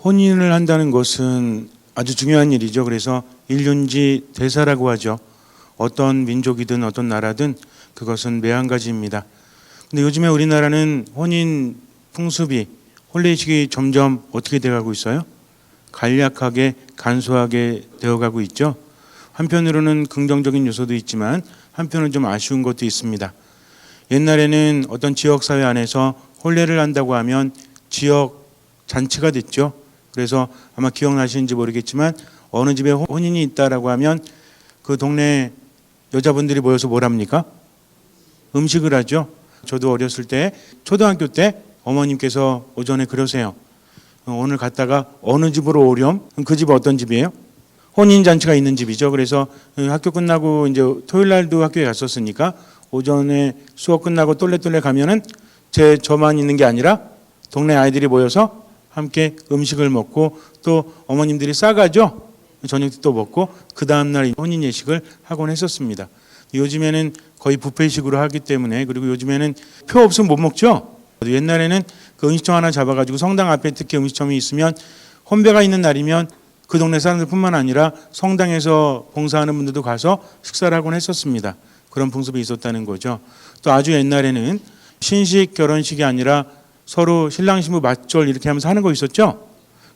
혼인을 한다는 것은 아주 중요한 일이죠. 그래서 일륜지 대사라고 하죠. 어떤 민족이든 어떤 나라든 그것은 매한가지입니다. 근데 요즘에 우리나라는 혼인 풍습이, 혼례식이 점점 어떻게 되어가고 있어요? 간략하게 간소하게 되어가고 있죠. 한편으로는 긍정적인 요소도 있지만 한편은 좀 아쉬운 것도 있습니다. 옛날에는 어떤 지역사회 안에서 혼례를 한다고 하면 지역 잔치가 됐죠. 그래서 아마 기억나시는지 모르겠지만 어느 집에 혼인이 있다라고 하면 그 동네 여자분들이 모여서 뭘 합니까? 음식을 하죠. 저도 어렸을 때 초등학교 때 어머님께서 오전에 그러세요. 오늘 갔다가 어느 집으로 오렴? 그 집은 어떤 집이에요? 혼인잔치가 있는 집이죠. 그래서 학교 끝나고 이제 토요일 날도 학교에 갔었으니까 오전에 수업 끝나고 똘레똘레 가면은 저만 있는 게 아니라 동네 아이들이 모여서 함께 음식을 먹고 또 어머님들이 싸가죠. 저녁 또 먹고 그 다음날 혼인 예식을 하곤 했었습니다. 요즘에는 거의 뷔페식으로 하기 때문에, 그리고 요즘에는 표 없으면 못 먹죠. 옛날에는 그 음식점 하나 잡아가지고 성당 앞에 특히 음식점이 있으면 혼배가 있는 날이면 그 동네 사람들뿐만 아니라 성당에서 봉사하는 분들도 가서 식사를 하곤 했었습니다. 그런 풍습이 있었다는 거죠. 또 아주 옛날에는 신식 결혼식이 아니라 서로 신랑 신부 맞절 이렇게 하면서 하는 거 있었죠.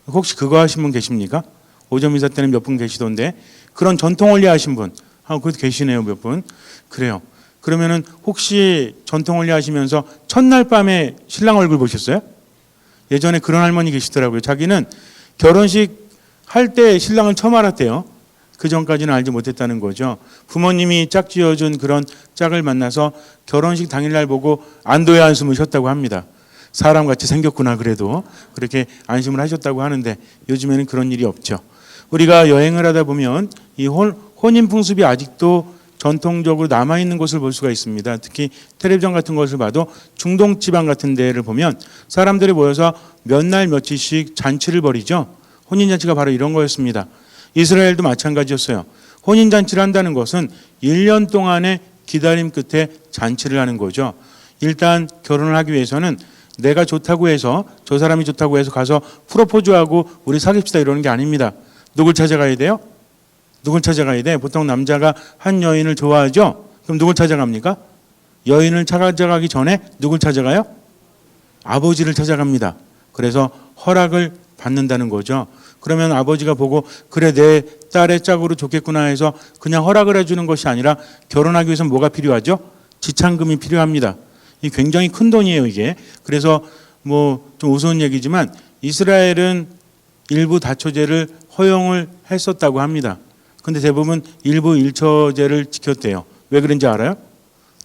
혹시 그거 하신 분 계십니까? 오점 이사 때는 몇 분 계시던데 그런 전통 혼례 하신 분, 그것도 계시네요. 몇 분. 그래요. 그러면은 혹시 전통 혼례 하시면서 첫날 밤에 신랑 얼굴 보셨어요? 예전에 그런 할머니 계시더라고요. 자기는 결혼식 할 때 신랑을 처음 알았대요. 그 전까지는 알지 못했다는 거죠. 부모님이 짝 지어준 그런 짝을 만나서 결혼식 당일날 보고 안도의 한숨을 쉬었다고 합니다. 사람같이 생겼구나 그래도 그렇게 안심을 하셨다고 하는데 요즘에는 그런 일이 없죠. 우리가 여행을 하다 보면 이 혼인 풍습이 아직도 전통적으로 남아있는 곳을 볼 수가 있습니다. 특히 텔레비전 같은 것을 봐도 중동 지방 같은 데를 보면 사람들이 모여서 몇 날 며칠씩 잔치를 벌이죠. 혼인잔치가 바로 이런 거였습니다. 이스라엘도 마찬가지였어요. 혼인잔치를 한다는 것은 1년 동안의 기다림 끝에 잔치를 하는 거죠. 일단 결혼을 하기 위해서는 내가 좋다고 해서 저 사람이 좋다고 해서 가서 프로포즈하고 우리 사귀읍시다 이러는 게 아닙니다. 누굴 찾아가야 돼요? 누굴 찾아가야 돼? 보통 남자가 한 여인을 좋아하죠? 그럼 누굴 찾아갑니까? 여인을 찾아가기 전에 누굴 찾아가요? 아버지를 찾아갑니다. 그래서 허락을 받는다는 거죠. 그러면 아버지가 보고 그래 내 딸의 짝으로 좋겠구나 해서 그냥 허락을 해주는 것이 아니라 결혼하기 위해서는 뭐가 필요하죠? 지참금이 필요합니다. 이 굉장히 큰 돈이에요 이게. 그래서 뭐 좀 우스운 얘기지만 이스라엘은 일부 다처제를 허용을 했었다고 합니다. 근데 대부분 일부 일처제를 지켰대요. 왜 그런지 알아요?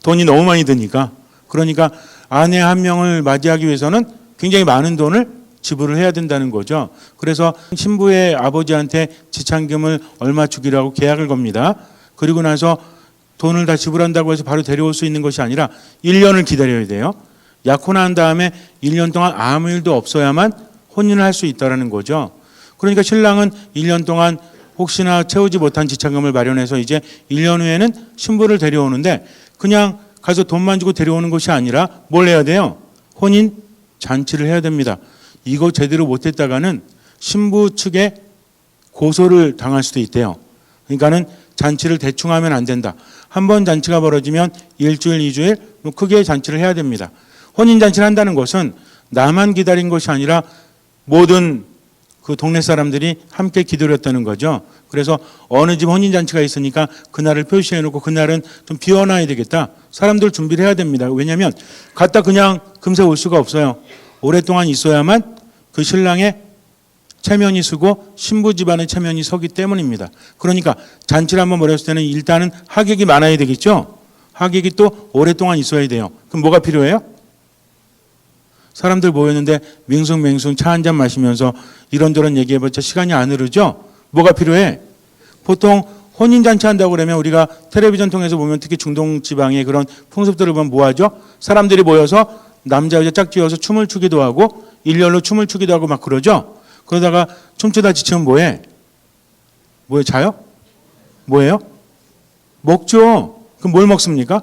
돈이 너무 많이 드니까. 그러니까 아내 한 명을 맞이하기 위해서는 굉장히 많은 돈을 지불을 해야 된다는 거죠. 그래서 신부의 아버지한테 지참금을 얼마 주기라고 계약을 겁니다. 그리고 나서 돈을 다 지불한다고 해서 바로 데려올 수 있는 것이 아니라 1년을 기다려야 돼요. 약혼한 다음에 1년 동안 아무 일도 없어야만 혼인을 할 수 있다는 거죠. 그러니까 신랑은 1년 동안 혹시나 채우지 못한 지참금을 마련해서 이제 1년 후에는 신부를 데려오는데 그냥 가서 돈만 주고 데려오는 것이 아니라 뭘 해야 돼요? 혼인 잔치를 해야 됩니다. 이거 제대로 못했다가는 신부 측에 고소를 당할 수도 있대요. 그러니까는 잔치를 대충 하면 안 된다. 한 번 잔치가 벌어지면 일주일, 2주일 크게 잔치를 해야 됩니다. 혼인잔치를 한다는 것은 나만 기다린 것이 아니라 모든 그 동네 사람들이 함께 기다렸다는 거죠. 그래서 어느 집 혼인잔치가 있으니까 그날을 표시해 놓고 그날은 좀 비워놔야 되겠다. 사람들 준비를 해야 됩니다. 왜냐하면 갔다 그냥 금세 올 수가 없어요. 오랫동안 있어야만 그 신랑의 체면이 서고 신부 집안의 체면이 서기 때문입니다. 그러니까 잔치를 한번 벌였을 때는 일단은 하객이 많아야 되겠죠. 하객이 또 오랫동안 있어야 돼요. 그럼 뭐가 필요해요? 사람들 모였는데 맹숭맹숭 차 한잔 마시면서 이런저런 얘기해봤자 시간이 안 흐르죠. 뭐가 필요해? 보통 혼인잔치 한다고 그러면 우리가 텔레비전 통해서 보면 특히 중동 지방의 그런 풍습들을 보면 뭐 하죠? 사람들이 모여서 남자 여자 짝지어서 춤을 추기도 하고 일렬로 춤을 추기도 하고 막 그러죠. 그러다가 춤추다 지치면 뭐해? 자요? 뭐예요? 먹죠. 그럼 뭘 먹습니까?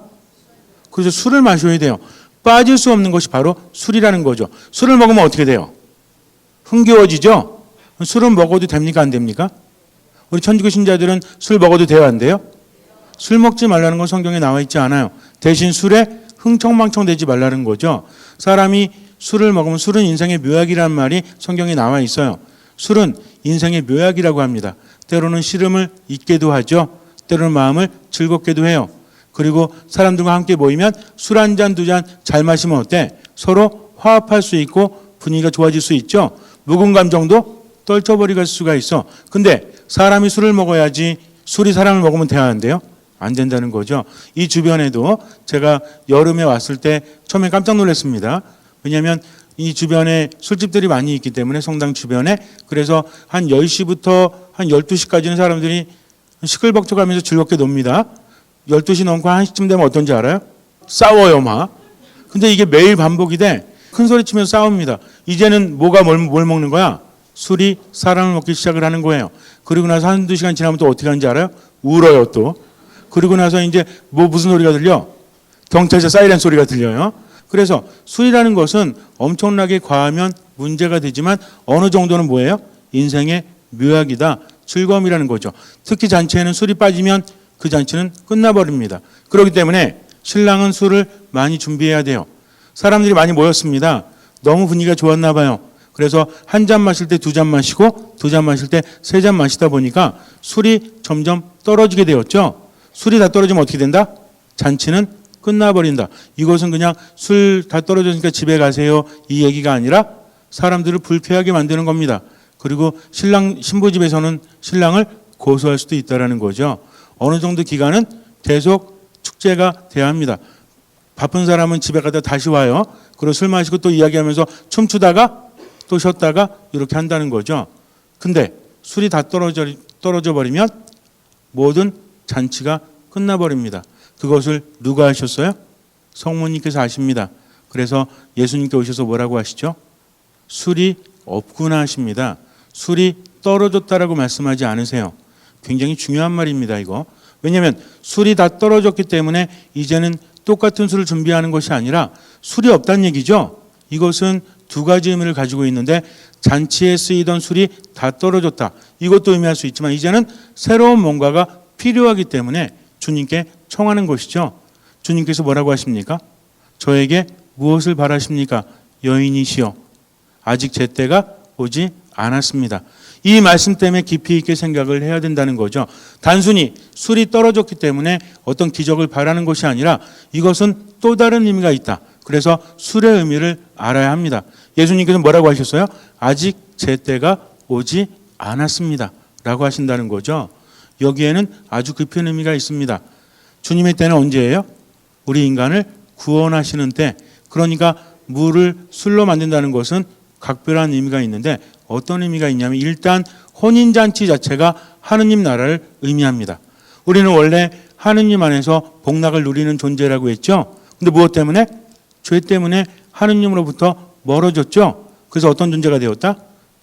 그래서 술을 마셔야 돼요. 빠질 수 없는 것이 바로 술이라는 거죠. 술을 먹으면 어떻게 돼요? 흥겨워지죠. 술은 먹어도 됩니까? 안 됩니까? 우리 천주교 신자들은 술 먹어도 돼요? 안 돼요? 술 먹지 말라는 건 성경에 나와 있지 않아요. 대신 술에 흥청망청되지 말라는 거죠. 사람이 술을 먹으면 술은 인생의 묘약이라는 말이 성경에 나와 있어요. 술은 인생의 묘약이라고 합니다. 때로는 시름을 잊게도 하죠. 때로는 마음을 즐겁게도 해요. 그리고 사람들과 함께 모이면 술 한 잔, 두 잔 잘 마시면 어때? 서로 화합할 수 있고 분위기가 좋아질 수 있죠. 묵은 감정도 떨쳐버릴 수가 있어. 근데 사람이 술을 먹어야지 술이 사람을 먹으면 돼야 하는데요? 안 된다는 거죠. 이 주변에도 제가 여름에 왔을 때 처음에 깜짝 놀랐습니다. 왜냐하면 이 주변에 술집들이 많이 있기 때문에 성당 주변에 그래서 한 10시부터 한 12시까지는 사람들이 시끌벅적하면서 즐겁게 놉니다. 12시 넘고 1시쯤 되면 어떤지 알아요? 싸워요 막. 근데 이게 매일 반복이 돼. 큰 소리 치면서 싸웁니다. 이제는 뭐가 뭘 먹는 거야? 술이 사람을 먹기 시작을 하는 거예요. 그리고 나서 한두 시간 지나면 또 어떻게 하는지 알아요? 울어요 또. 그리고 나서 이제 무슨 소리가 들려? 경찰차 사이렌 소리가 들려요. 그래서 술이라는 것은 엄청나게 과하면 문제가 되지만 어느 정도는 뭐예요? 인생의 묘약이다. 즐거움이라는 거죠. 특히 잔치에는 술이 빠지면 그 잔치는 끝나버립니다. 그렇기 때문에 신랑은 술을 많이 준비해야 돼요. 사람들이 많이 모였습니다. 너무 분위기가 좋았나 봐요. 그래서 한 잔 마실 때 두 잔 마시고 두 잔 마실 때 세 잔 마시다 보니까 술이 점점 떨어지게 되었죠. 술이 다 떨어지면 어떻게 된다? 잔치는 끝나버린다. 이것은 그냥 술 다 떨어졌으니까 집에 가세요 이 얘기가 아니라 사람들을 불쾌하게 만드는 겁니다. 그리고 신부 집에서는 신랑을 고소할 수도 있다는 거죠. 어느 정도 기간은 계속 축제가 돼야 합니다. 바쁜 사람은 집에 가다 다시 와요. 그리고 술 마시고 또 이야기하면서 춤추다가 또 쉬었다가 이렇게 한다는 거죠. 근데 술이 다 떨어져 버리면 모든 잔치가 끝나버립니다. 그것을 누가 하셨어요? 성모님께서 하십니다. 그래서 예수님께 오셔서 뭐라고 하시죠? 술이 없구나 하십니다. 술이 떨어졌다라고 말씀하지 않으세요. 굉장히 중요한 말입니다, 이거. 왜냐하면 술이 다 떨어졌기 때문에 이제는 똑같은 술을 준비하는 것이 아니라 술이 없다는 얘기죠. 이것은 두 가지 의미를 가지고 있는데 잔치에 쓰이던 술이 다 떨어졌다. 이것도 의미할 수 있지만 이제는 새로운 뭔가가 필요하기 때문에 주님께 청하는 것이죠. 주님께서 뭐라고 하십니까? 저에게 무엇을 바라십니까? 여인이시여. 아직 제 때가 오지 않았습니다. 이 말씀 때문에 깊이 있게 생각을 해야 된다는 거죠. 단순히 술이 떨어졌기 때문에 어떤 기적을 바라는 것이 아니라 이것은 또 다른 의미가 있다. 그래서 술의 의미를 알아야 합니다. 예수님께서 뭐라고 하셨어요? 아직 제 때가 오지 않았습니다. 라고 하신다는 거죠. 여기에는 아주 깊은 의미가 있습니다. 주님의 때는 언제예요? 우리 인간을 구원하시는 때. 그러니까 물을 술로 만든다는 것은 각별한 의미가 있는데 어떤 의미가 있냐면 일단 혼인잔치 자체가 하느님 나라를 의미합니다. 우리는 원래 하느님 안에서 복락을 누리는 존재라고 했죠. 근데 무엇 때문에? 죄 때문에 하느님으로부터 멀어졌죠. 그래서 어떤 존재가 되었다?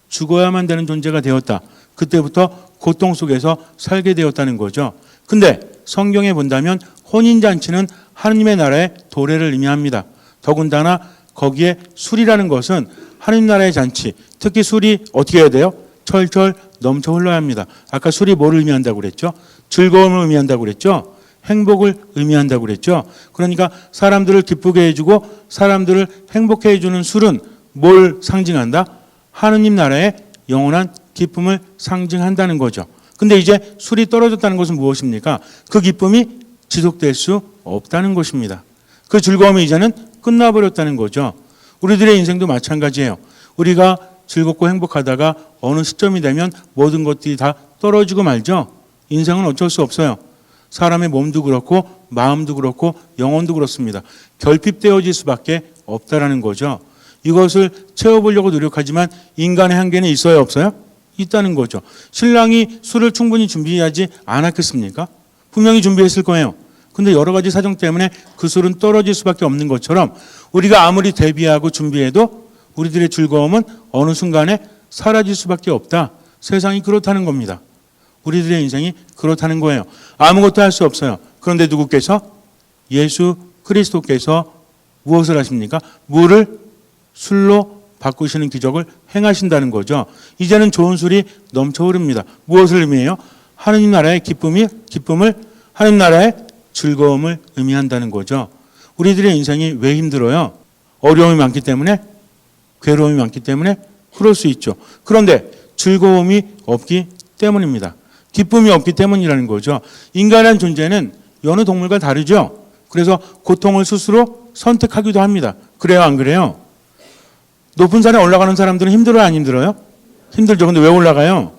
죽어야만 되는 존재가 되었다. 그때부터 고통 속에서 살게 되었다는 거죠. 근데 성경에 본다면 혼인잔치는 하느님의 나라의 도래를 의미합니다. 더군다나 거기에 술이라는 것은 하느님 나라의 잔치, 특히 술이 어떻게 해야 돼요? 철철 넘쳐 흘러야 합니다. 아까 술이 뭐를 의미한다고 그랬죠? 즐거움을 의미한다고 그랬죠? 행복을 의미한다고 그랬죠? 그러니까 사람들을 기쁘게 해주고 사람들을 행복해 해주는 술은 뭘 상징한다? 하느님 나라의 영원한 기쁨을 상징한다는 거죠. 근데 이제 술이 떨어졌다는 것은 무엇입니까? 그 기쁨이 지속될 수 없다는 것입니다. 그 즐거움이 이제는 끝나버렸다는 거죠. 우리들의 인생도 마찬가지예요. 우리가 즐겁고 행복하다가 어느 시점이 되면 모든 것들이 다 떨어지고 말죠. 인생은 어쩔 수 없어요. 사람의 몸도 그렇고 마음도 그렇고 영혼도 그렇습니다. 결핍되어질 수밖에 없다라는 거죠. 이것을 채워보려고 노력하지만 인간의 한계는 있어요, 없어요? 있다는 거죠. 신랑이 술을 충분히 준비하지 않았겠습니까? 분명히 준비했을 거예요. 근데 여러 가지 사정 때문에 그 술은 떨어질 수밖에 없는 것처럼 우리가 아무리 대비하고 준비해도 우리들의 즐거움은 어느 순간에 사라질 수밖에 없다. 세상이 그렇다는 겁니다. 우리들의 인생이 그렇다는 거예요. 아무것도 할 수 없어요. 그런데 누구께서? 예수 그리스도께서 무엇을 하십니까? 물을 술로 바꾸시는 기적을 행하신다는 거죠. 이제는 좋은 술이 넘쳐흐릅니다. 무엇을 의미해요? 하느님 나라의 기쁨을 하느님 나라의 즐거움을 의미한다는 거죠. 우리들의 인생이 왜 힘들어요? 어려움이 많기 때문에, 괴로움이 많기 때문에 그럴 수 있죠. 그런데 즐거움이 없기 때문입니다. 기쁨이 없기 때문이라는 거죠. 인간이라는 존재는 여느 동물과 다르죠. 그래서 고통을 스스로 선택하기도 합니다. 그래요, 안 그래요? 높은 산에 올라가는 사람들은 힘들어요, 안 힘들어요? 힘들죠. 근데 왜 올라가요?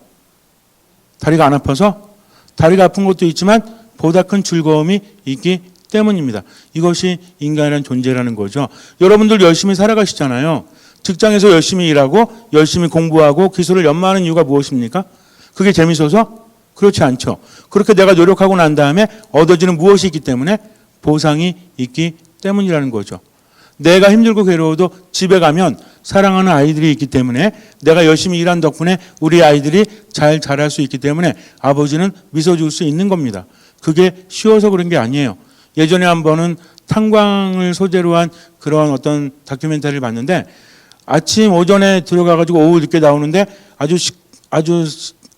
다리가 안 아파서? 다리가 아픈 것도 있지만 보다 큰 즐거움이 있기 때문입니다. 이것이 인간이라는 존재라는 거죠. 여러분들 열심히 살아가시잖아요. 직장에서 열심히 일하고 열심히 공부하고 기술을 연마하는 이유가 무엇입니까? 그게 재밌어서? 그렇지 않죠. 그렇게 내가 노력하고 난 다음에 얻어지는 무엇이 있기 때문에? 보상이 있기 때문이라는 거죠. 내가 힘들고 괴로워도 집에 가면 사랑하는 아이들이 있기 때문에, 내가 열심히 일한 덕분에 우리 아이들이 잘 자랄 수 있기 때문에 아버지는 미소 줄 수 있는 겁니다. 그게 쉬워서 그런 게 아니에요. 예전에 한 번은 탄광을 소재로 한 그런 어떤 다큐멘터리를 봤는데, 아침 오전에 들어가가지고 오후 늦게 나오는데 아주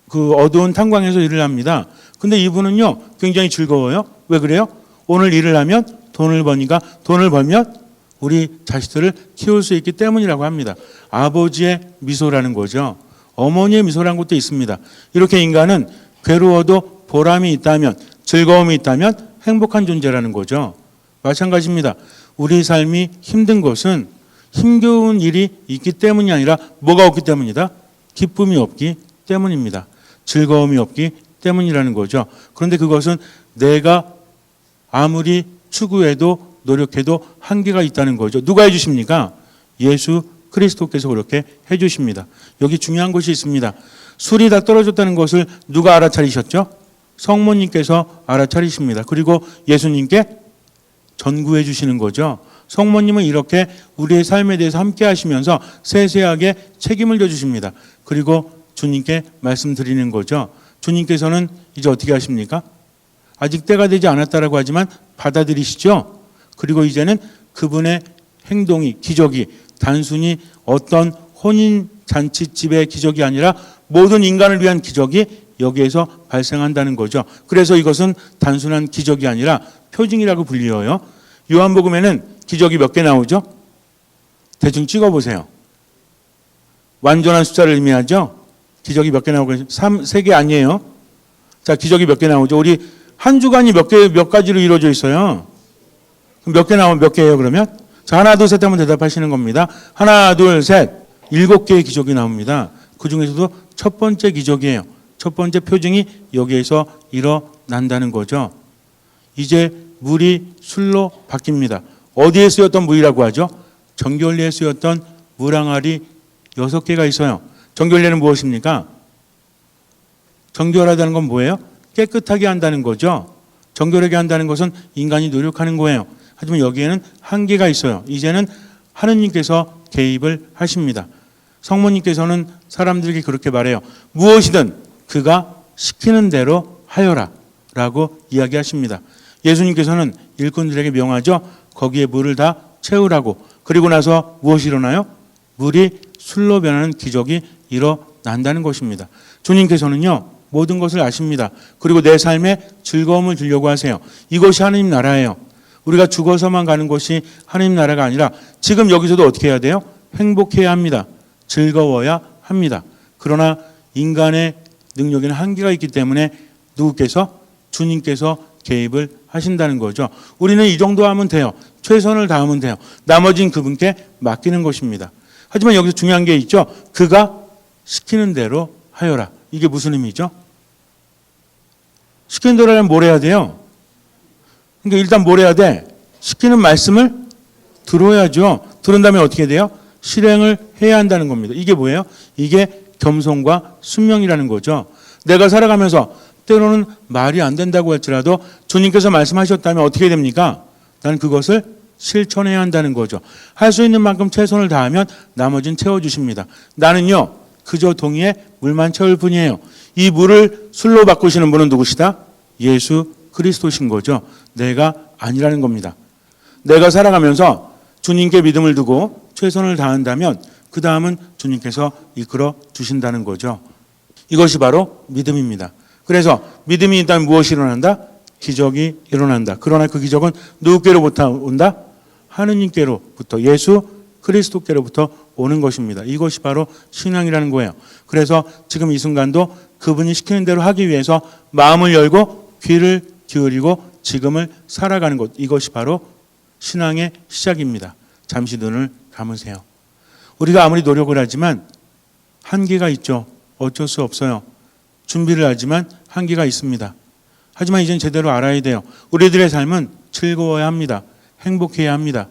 그 어두운 탄광에서 일을 합니다. 근데 이분은요 굉장히 즐거워요. 왜 그래요? 오늘 일을 하면 돈을 버니까, 돈을 벌면 우리 자식들을 키울 수 있기 때문이라고 합니다. 아버지의 미소라는 거죠. 어머니의 미소라는 것도 있습니다. 이렇게 인간은 괴로워도 보람이 있다면, 즐거움이 있다면 행복한 존재라는 거죠. 마찬가지입니다. 우리 삶이 힘든 것은 힘겨운 일이 있기 때문이 아니라 뭐가 없기 때문이다? 기쁨이 없기 때문입니다. 즐거움이 없기 때문이라는 거죠. 그런데 그것은 내가 아무리 추구해도 노력해도 한계가 있다는 거죠. 누가 해주십니까? 예수 그리스도께서 그렇게 해주십니다. 여기 중요한 것이 있습니다. 술이 다 떨어졌다는 것을 누가 알아차리셨죠? 성모님께서 알아차리십니다. 그리고 예수님께 전구해 주시는 거죠. 성모님은 이렇게 우리의 삶에 대해서 함께 하시면서 세세하게 책임을 져주십니다. 그리고 주님께 말씀드리는 거죠. 주님께서는 이제 어떻게 하십니까? 아직 때가 되지 않았다라고 하지만 받아들이시죠. 그리고 이제는 그분의 행동이, 기적이 단순히 어떤 혼인잔치집의 기적이 아니라 모든 인간을 위한 기적이 여기에서 발생한다는 거죠. 그래서 이것은 단순한 기적이 아니라 표징이라고 불리어요. 요한복음에는 기적이 몇 개 나오죠? 대충 찍어보세요. 완전한 숫자를 의미하죠? 기적이 몇 개 나오고, 3개 아니에요? 자, 기적이 몇 개 나오죠? 우리 한 주간이 몇 가지로 이루어져 있어요? 그럼 몇 개 나오면 몇 개예요, 그러면? 자, 하나, 둘, 셋 하면 대답하시는 겁니다. 하나, 둘, 셋. 7개의 기적이 나옵니다. 그 중에서도 첫 번째 기적이에요. 첫 번째 표징이 여기에서 일어난다는 거죠. 이제 물이 술로 바뀝니다. 어디에 쓰였던 물이라고 하죠? 정결례에 쓰였던 물항아리 6개가 있어요. 정결례는 무엇입니까? 정결하다는 건 뭐예요? 깨끗하게 한다는 거죠. 정결하게 한다는 것은 인간이 노력하는 거예요. 하지만 여기에는 한계가 있어요. 이제는 하느님께서 개입을 하십니다. 성모님께서는 사람들에게 그렇게 말해요. 무엇이든 그가 시키는 대로 하여라 라고 이야기하십니다. 예수님께서는 일꾼들에게 명하죠. 거기에 물을 다 채우라고. 그리고 나서 무엇이 일어나요? 물이 술로 변하는 기적이 일어난다는 것입니다. 주님께서는요 모든 것을 아십니다. 그리고 내 삶에 즐거움을 주려고 하세요. 이것이 하느님 나라예요. 우리가 죽어서만 가는 것이 하느님 나라가 아니라 지금 여기서도 어떻게 해야 돼요? 행복해야 합니다. 즐거워야 합니다. 그러나 인간의 능력에는 한계가 있기 때문에 누구께서? 주님께서 개입을 하신다는 거죠. 우리는 이 정도 하면 돼요. 최선을 다하면 돼요. 나머지는 그분께 맡기는 것입니다. 하지만 여기서 중요한 게 있죠. 그가 시키는 대로 하여라. 이게 무슨 의미죠? 시키는 대로 하려면 뭘 해야 돼요? 그러니까 일단 뭘 해야 돼? 시키는 말씀을 들어야죠. 들은 다음에 어떻게 돼요? 실행을 해야 한다는 겁니다. 이게 뭐예요? 이게 겸손과 순명이라는 거죠. 내가 살아가면서 때로는 말이 안 된다고 할지라도 주님께서 말씀하셨다면 어떻게 됩니까? 나는 그것을 실천해야 한다는 거죠. 할 수 있는 만큼 최선을 다하면 나머지는 채워주십니다. 나는요 그저 동이에 물만 채울 뿐이에요. 이 물을 술로 바꾸시는 분은 누구시다? 예수 그리스도신 거죠. 내가 아니라는 겁니다. 내가 살아가면서 주님께 믿음을 두고 최선을 다한다면 그 다음은 주님께서 이끌어 주신다는 거죠. 이것이 바로 믿음입니다. 그래서 믿음이 있다면 무엇이 일어난다? 기적이 일어난다. 그러나 그 기적은 누구께로부터 온다? 하느님께로부터, 예수 그리스도께로부터 오는 것입니다. 이것이 바로 신앙이라는 거예요. 그래서 지금 이 순간도 그분이 시키는 대로 하기 위해서 마음을 열고 귀를 기울이고 지금을 살아가는 것, 이것이 바로 신앙의 시작입니다. 잠시 눈을 감으세요. 우리가 아무리 노력을 하지만 한계가 있죠. 어쩔 수 없어요. 준비를 하지만 한계가 있습니다. 하지만 이젠 제대로 알아야 돼요. 우리들의 삶은 즐거워야 합니다. 행복해야 합니다.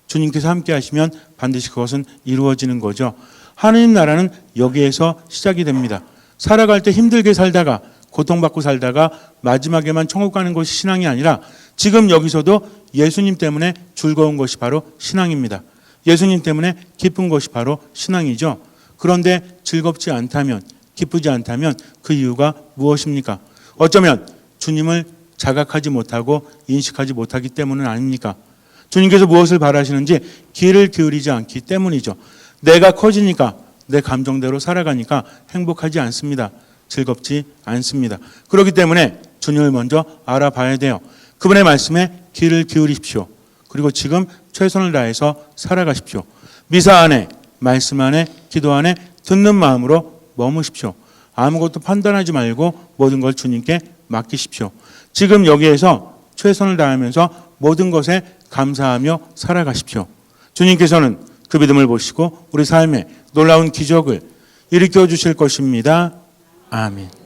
주님께서 함께 하시면 반드시 그것은 이루어지는 거죠. 하느님 나라는 여기에서 시작이 됩니다. 살아갈 때 힘들게 살다가 고통받고 살다가 마지막에만 천국 가는 것이 신앙이 아니라 지금 여기서도 예수님 때문에 즐거운 것이 바로 신앙입니다. 예수님 때문에 기쁜 것이 바로 신앙이죠. 그런데 즐겁지 않다면, 기쁘지 않다면 그 이유가 무엇입니까? 어쩌면 주님을 자각하지 못하고 인식하지 못하기 때문은 아닙니까? 주님께서 무엇을 바라시는지 귀를 기울이지 않기 때문이죠. 내가 커지니까, 내 감정대로 살아가니까 행복하지 않습니다. 즐겁지 않습니다. 그렇기 때문에 주님을 먼저 알아봐야 돼요. 그분의 말씀에 귀를 기울이십시오. 그리고 지금 최선을 다해서 살아가십시오. 미사 안에, 말씀 안에, 기도 안에 듣는 마음으로 머무십시오. 아무것도 판단하지 말고 모든 걸 주님께 맡기십시오. 지금 여기에서 최선을 다하면서 모든 것에 감사하며 살아가십시오. 주님께서는 그 믿음을 보시고 우리 삶에 놀라운 기적을 일으켜 주실 것입니다. 아멘.